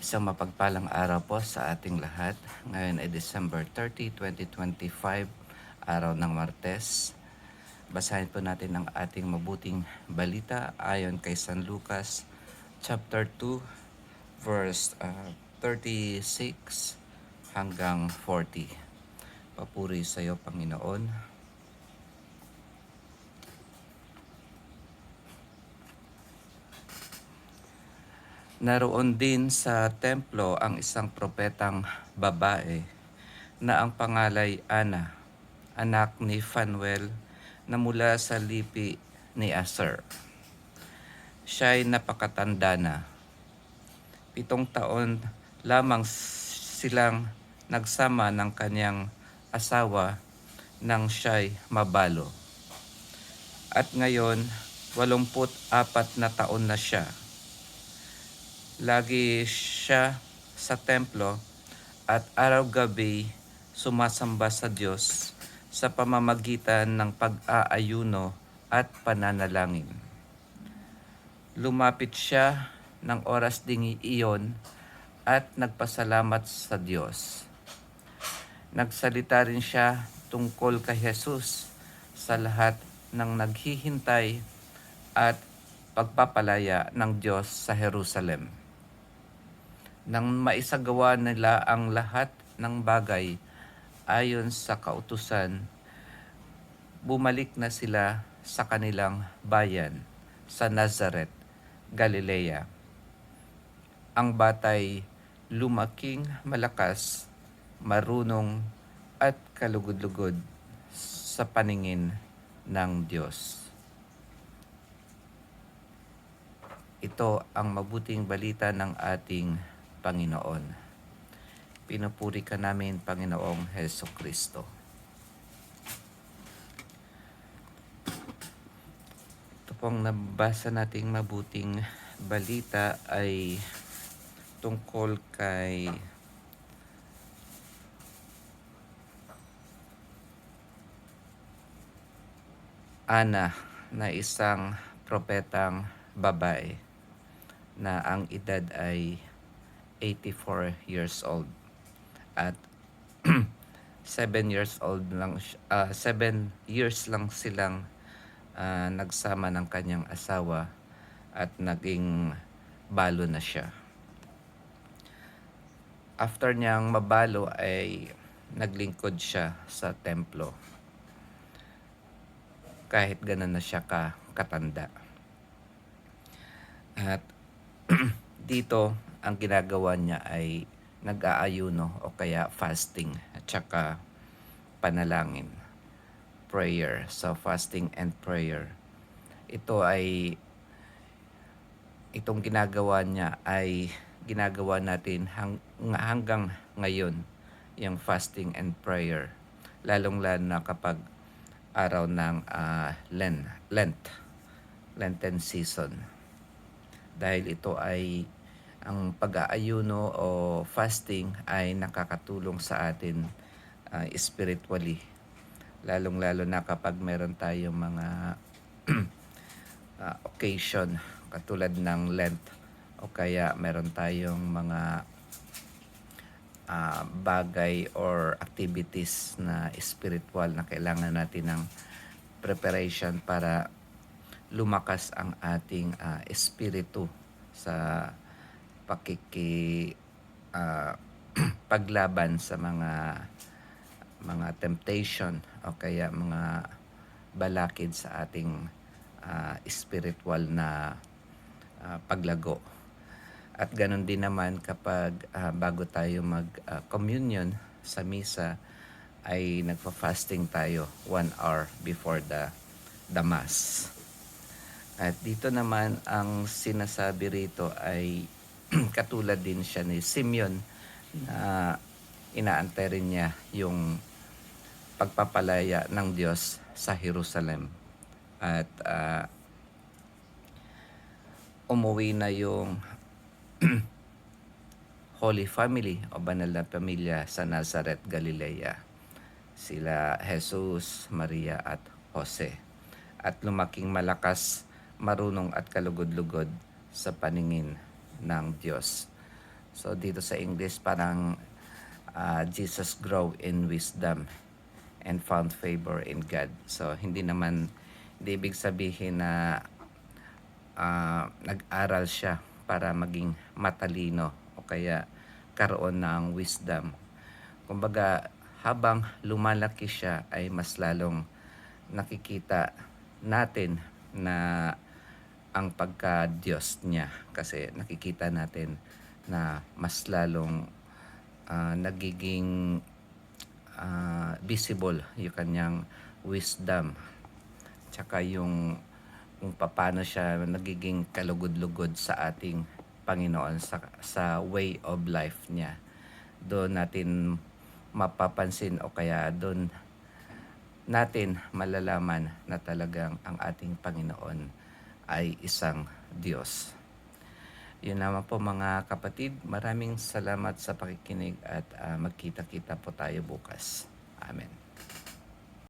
Isang mapagpalang araw po sa ating lahat. Ngayon ay December 30, 2025, araw ng Martes. Basahin po natin ang ating mabuting balita ayon kay San Lucas, chapter 2, verse 36 hanggang 40. Papuri sa iyo, Panginoon. Naroon din sa templo ang isang propetang babae na ang pangalay Ana, anak ni Phanuel na mula sa lipi ni Aser. Siya'y napakatanda na. 7 taon lamang silang nagsama ng kanyang asawa nang siya'y mabalo. At ngayon, 84 na taon na siya. Lagi siya sa templo at araw-gabi sumasamba sa Diyos sa pamamagitan ng pag-aayuno at pananalangin. Lumapit siya ng oras ding iyon at nagpasalamat sa Diyos. Nagsalita rin siya tungkol kay Jesus sa lahat ng naghihintay at pagpapalaya ng Diyos sa Jerusalem. Nang maisagawa nila ang lahat ng bagay ayon sa kautusan, bumalik na sila sa kanilang bayan sa Nazareth, Galilea. Ang batay lumaking malakas, marunong at kalugod-lugod sa paningin ng Diyos. Ito ang mabuting balita ng ating Panginoon. Pinupuri ka namin, Panginoong Hesukristo. Ito pong nabasa nating mabuting balita ay tungkol kay Ana na isang propetang babae na ang edad ay 84 years old at 7 years lang silang nagsama ng kanyang asawa at naging balo na siya. After niyang mabalo ay naglingkod siya sa templo kahit ganun na siya katanda. At dito ang ginagawa niya ay nag-aayuno o kaya fasting at saka panalangin, prayer. So fasting and prayer. Itong ginagawa niya ay ginagawa natin hanggang ngayon, yung fasting and prayer. Lalong-lalo na kapag araw ng Lenten season. Dahil ito ay ang pag-aayuno o fasting ay nakakatulong sa atin spiritually. Lalong-lalo na kapag meron tayong mga occasion katulad ng Lent o kaya meron tayong mga bagay or activities na spiritual na kailangan natin ng preparation para lumakas ang ating espiritu sa paglaban sa mga temptation o kaya mga balakid sa ating spiritual na paglago. At ganun din naman kapag bago tayo mag-communion sa misa ay nagpa-fasting tayo 1 hour before the Mass. At dito naman ang sinasabi rito ay katulad din siya ni Simeon na inaantay rin niya yung pagpapalaya ng Diyos sa Jerusalem. At umuwi na yung Holy Family o banal na pamilya sa Nazareth, Galilea. Sila Jesus, Maria at Jose. At lumaking malakas, marunong at kalugod-lugod sa paningin ng Diyos. So dito sa English parang Jesus grow in wisdom and found favor in God. So hindi ibig sabihin na nag-aral siya para maging matalino o kaya karoon ng wisdom. Kumbaga, habang lumalaki siya ay mas lalong nakikita natin na ang pagka-Diyos niya, kasi nakikita natin na mas lalong nagiging visible yung kanyang wisdom, tsaka yung kung paano siya nagiging kalugod-lugod sa ating Panginoon sa way of life niya. Doon natin mapapansin o kaya doon natin malalaman na talagang ang ating Panginoon ay isang Diyos. Yun naman po mga kapatid, maraming salamat sa pakikinig at magkita-kita po tayo bukas. Amen.